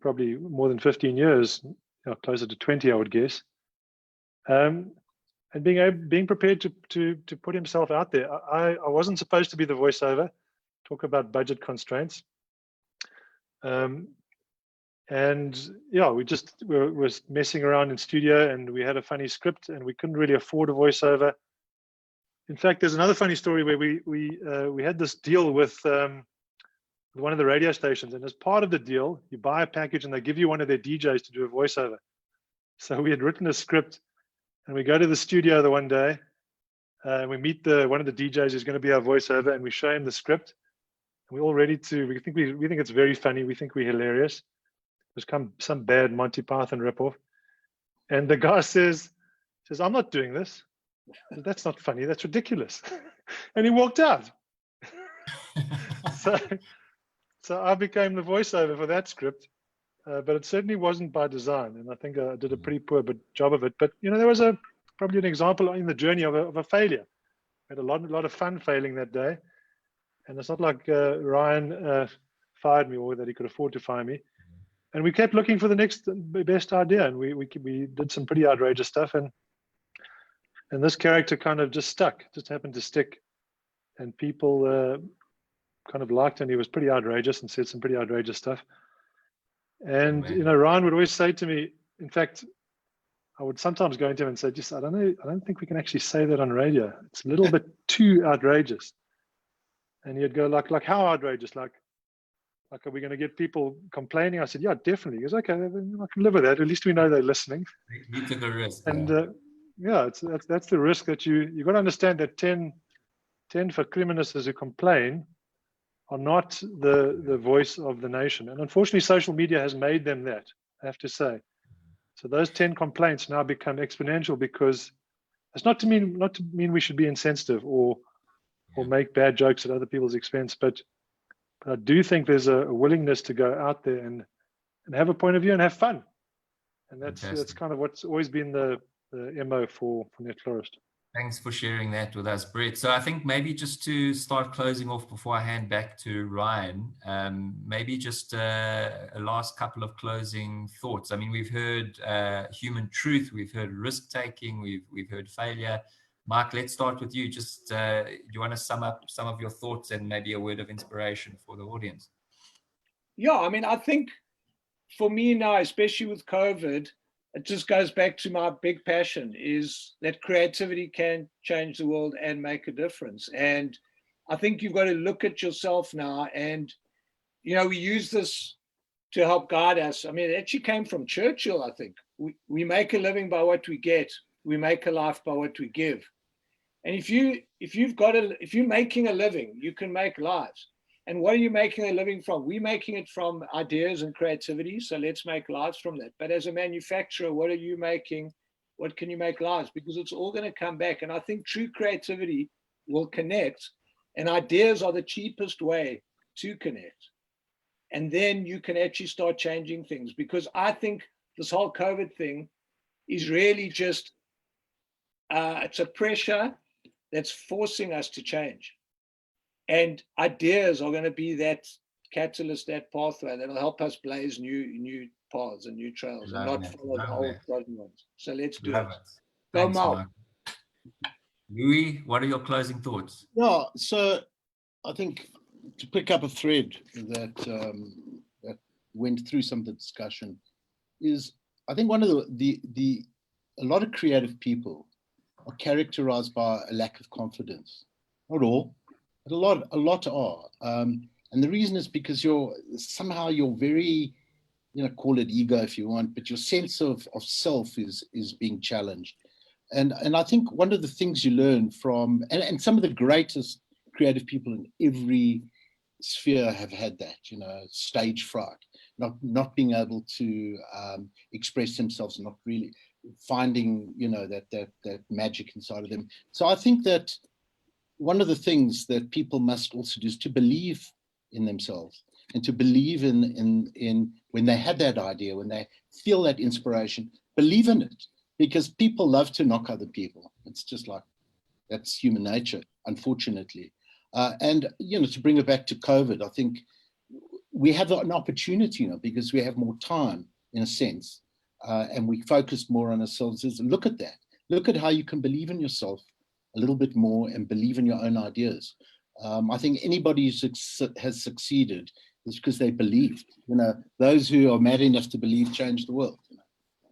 probably more than 15 years, closer to 20, I would guess. And being prepared to put himself out there. I wasn't supposed to be the voiceover. Talk about budget constraints. And yeah, we were messing around in studio, and we had a funny script, and we couldn't really afford a voiceover. In fact, there's another funny story where we had this deal with one of the radio stations, and as part of the deal, you buy a package and they give you one of their DJs to do a voiceover. So we had written a script, and we go to the studio the one day, and we meet one of the DJs who's going to be our voiceover, and we show him the script, and we're all ready to. We think it's very funny. We think we're hilarious. It was some bad Monty Python ripoff, and the guy says, "I'm not doing this. That's not funny. That's ridiculous," and he walked out. So I became the voiceover for that script, but it certainly wasn't by design, and I think I did a pretty poor job of it. But there was probably an example in the journey of a failure. We had a lot of fun failing that day, and it's not like Ryan fired me or that he could afford to fire me. And we kept looking for the next best idea, and we did some pretty outrageous stuff, and this character kind of just happened to stick, and people kind of liked him. He was pretty outrageous and said some pretty outrageous stuff. And Ryan would always say to me, in fact, I would sometimes go into him and say, I don't think we can actually say that on radio. It's a little bit too outrageous. And he'd go like how outrageous? Like are we going to get people complaining? I said, yeah, definitely. He goes, okay, I can live with that. At least we know they're listening. We took a risk. And that's the risk that you got to understand that 10 Verkriminers who complain are not the voice of the nation. And unfortunately, social media has made them that, I have to say. So those 10 complaints now become exponential, because it's not to mean we should be insensitive or make bad jokes at other people's expense, but I do think there's a willingness to go out there and have a point of view and have fun. And that's kind of what's always been the the MO for Net Florist. Thanks for sharing that with us, Brett. So I think maybe just to start closing off before I hand back to Ryan, maybe just a last couple of closing thoughts. I mean, we've heard human truth, we've heard risk taking, we've heard failure. Mark, let's start with you. Just do you want to sum up some of your thoughts and maybe a word of inspiration for the audience? Yeah, I mean, I think for me now, especially with COVID, it just goes back to my big passion, is that creativity can change the world and make a difference. And I think you've got to look at yourself now, and, you know, we use this to help guide us. I mean, it actually came from Churchill, I think. We make a living by what we get. We make a life by what we give. And if you're making a living, you can make lives. And what are you making a living from? We're making it from ideas and creativity. So let's make lives from that. But as a manufacturer, what are you making? What can you make lives? Because it's all going to come back. And I think true creativity will connect. And ideas are the cheapest way to connect. And then you can actually start changing things. Because I think this whole COVID thing is really just, it's a pressure that's forcing us to change. And ideas are going to be that catalyst, that pathway that'll help us blaze new paths and new trails, and not follow the old trodden ones. So let's do it. Go, Mark. Louis, what are your closing thoughts? Yeah, so I think to pick up a thread that that went through some of the discussion is, I think one of a lot of creative people are characterized by a lack of confidence. Not all, but a lot are. And the reason is because you're very, call it ego if you want, but your sense of self is being challenged. And I think one of the things you learn from, and some of the greatest creative people in every sphere have had that, stage fright, not being able to express themselves, not really finding, that magic inside of them. So I think that one of the things that people must also do is to believe in themselves, and to believe in when they have that idea, when they feel that inspiration, believe in it, because people love to knock other people. It's just like, that's human nature, unfortunately. And, to bring it back to COVID, I think we have an opportunity now, because we have more time, in a sense, and we focus more on ourselves. Look at that. Look at how you can believe in yourself a little bit more and believe in your own ideas. I think anybody who has succeeded is because they believed. Those who are mad enough to believe change the world.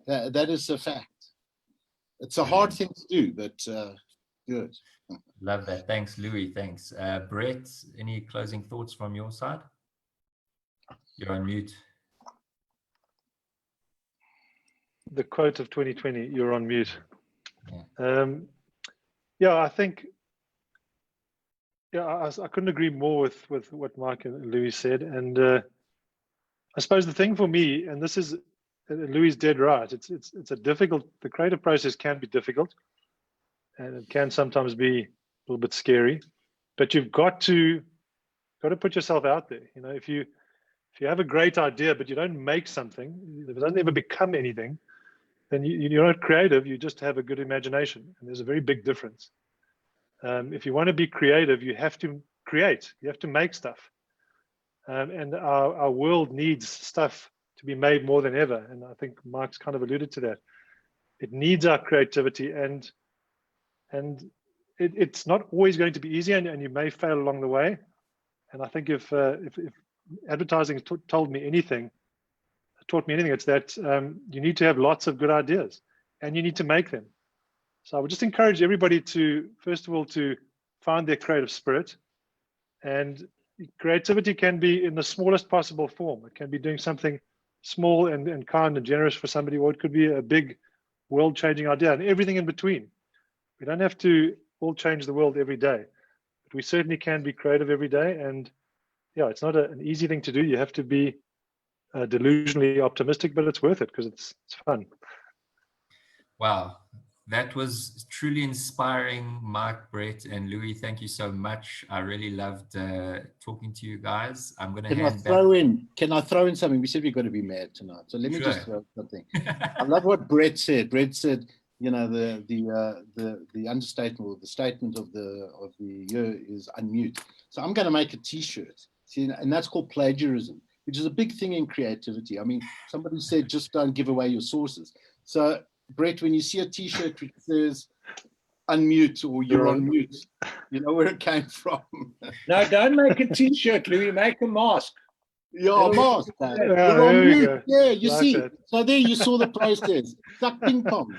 That is a fact. It's a hard thing to do, but good. Love that. Thanks, Louis. Thanks. Brett, any closing thoughts from your side? You're on mute. The quote of 2020, you're on mute. Yeah. I think, I couldn't agree more with what Mark and Louis said. And I suppose the thing for me, and this is, Louis is dead right, the creative process can be difficult, and it can sometimes be a little bit scary, but you've got to put yourself out there. If you have a great idea, but you don't make something, if it doesn't ever become anything, then you're not creative, you just have a good imagination. And there's a very big difference. If you want to be creative, you have to create, you have to make stuff. And our world needs stuff to be made more than ever. And I think Mark's kind of alluded to that. It needs our creativity, and it's not always going to be easy, and you may fail along the way. And I think if advertising taught me anything, it's that you need to have lots of good ideas, and you need to make them. So I would just encourage everybody to, first of all, to find their creative spirit. And creativity can be in the smallest possible form. It can be doing something small and kind and generous for somebody, or it could be a big world-changing idea, and everything in between. We don't have to all change the world every day, but we certainly can be creative every day. And yeah, it's not an easy thing to do. You have to be delusionally optimistic, but it's worth it because it's fun. Wow, that was truly inspiring, Mark, Brett, and Louis. Thank you so much. I really loved talking to you guys. I'm going to Can I throw in something? We said we've got to be mad tonight, so let me just throw something. I love what Brett said. Brett said, you know, the understatement or the statement of the year is unmute. So I'm going to make a T-shirt. See, and that's called plagiarism, which is a big thing in creativity. I mean, somebody said just don't give away your sources. So Brett, when you see a T-shirt which says unmute or you're on mute, you know where it came from. No, don't make a T-shirt, Louis. Make a mask. Yeah, mask. Yeah, You're there on we mute. go. Yeah, you Like see. that. So there you saw the process. It's like ping pong.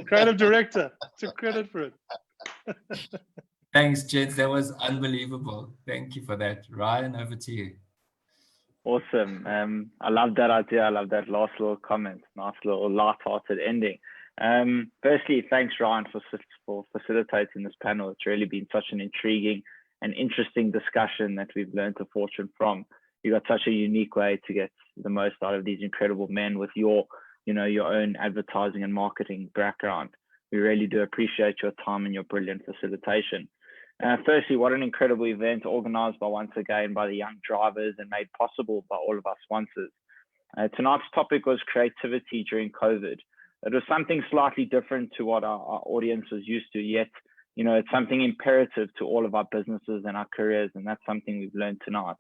Creative director. Took credit for it. Thanks, gents. That was unbelievable. Thank you for that. Ryan, over to you. Awesome. I love that idea. I love that last little comment. Nice little light-hearted ending. Firstly, thanks, Ryan, for facilitating this panel. It's really been such an intriguing and interesting discussion that we've learned a fortune from. You got such a unique way to get the most out of these incredible men with your own advertising and marketing background. We really do appreciate your time and your brilliant facilitation. Firstly, what an incredible event organized once again by the young drivers and made possible by all of our sponsors. Tonight's topic was creativity during COVID. It was something slightly different to what our audience was used to, yet, it's something imperative to all of our businesses and our careers, and that's something we've learned tonight.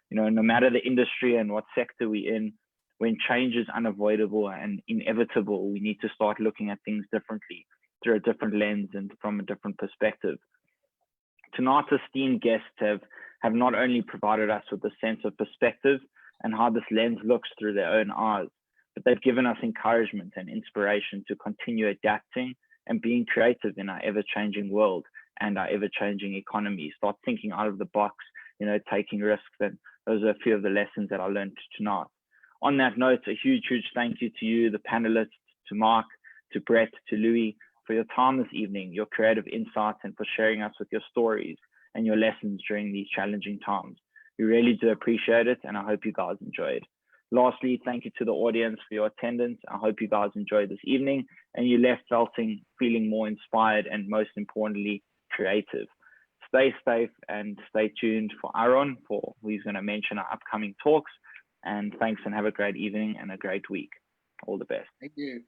No matter the industry and what sector we're in, when change is unavoidable and inevitable, we need to start looking at things differently, through a different lens and from a different perspective. Tonight's esteemed guests have not only provided us with a sense of perspective and how this lens looks through their own eyes, but they've given us encouragement and inspiration to continue adapting and being creative in our ever-changing world and our ever-changing economy. Start thinking out of the box, taking risks, and those are a few of the lessons that I learned tonight. On that note, a huge thank you to you, the panelists, to Mark, to Brett, to Louis, for your time this evening, your creative insights, and for sharing us with your stories and your lessons during these challenging times. We really do appreciate it, and I hope you guys enjoyed. Lastly, thank you to the audience for your attendance. I hope you guys enjoyed this evening and you left feeling more inspired and, most importantly, creative. Stay safe and stay tuned for Aaron, for who he's going to mention our upcoming talks. And thanks, and have a great evening and a great week. All the best. Thank you.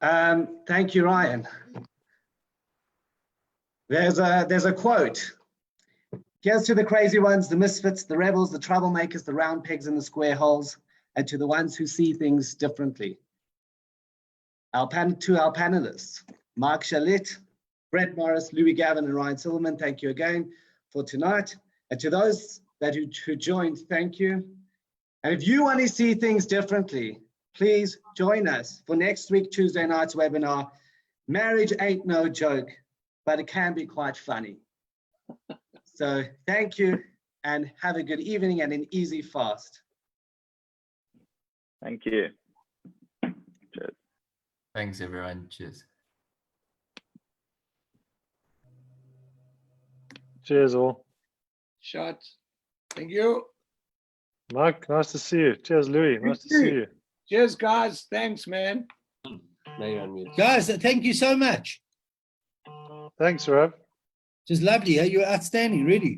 Thank you, Ryan. There's a quote. Here's to the crazy ones, the misfits, the rebels, the troublemakers, the round pegs in the square holes, and to the ones who see things differently. To our panelists, Mark Shalit, Brett Morris, Louis Gavin, and Ryan Silverman, thank you again for tonight. And to those who joined, thank you. And if you want to see things differently, please join us for next week, Tuesday night's webinar. Marriage ain't no joke, but it can be quite funny. So thank you and have a good evening and an easy fast. Thank you. Cheers. Thanks, everyone. Cheers. Cheers, all. Shot. Thank you. Mark, nice to see you. Cheers, Louis. Nice to see you. Cheers, guys. Thanks, man. Guys, thank you so much. Thanks, Rob. Just lovely. You're outstanding, really.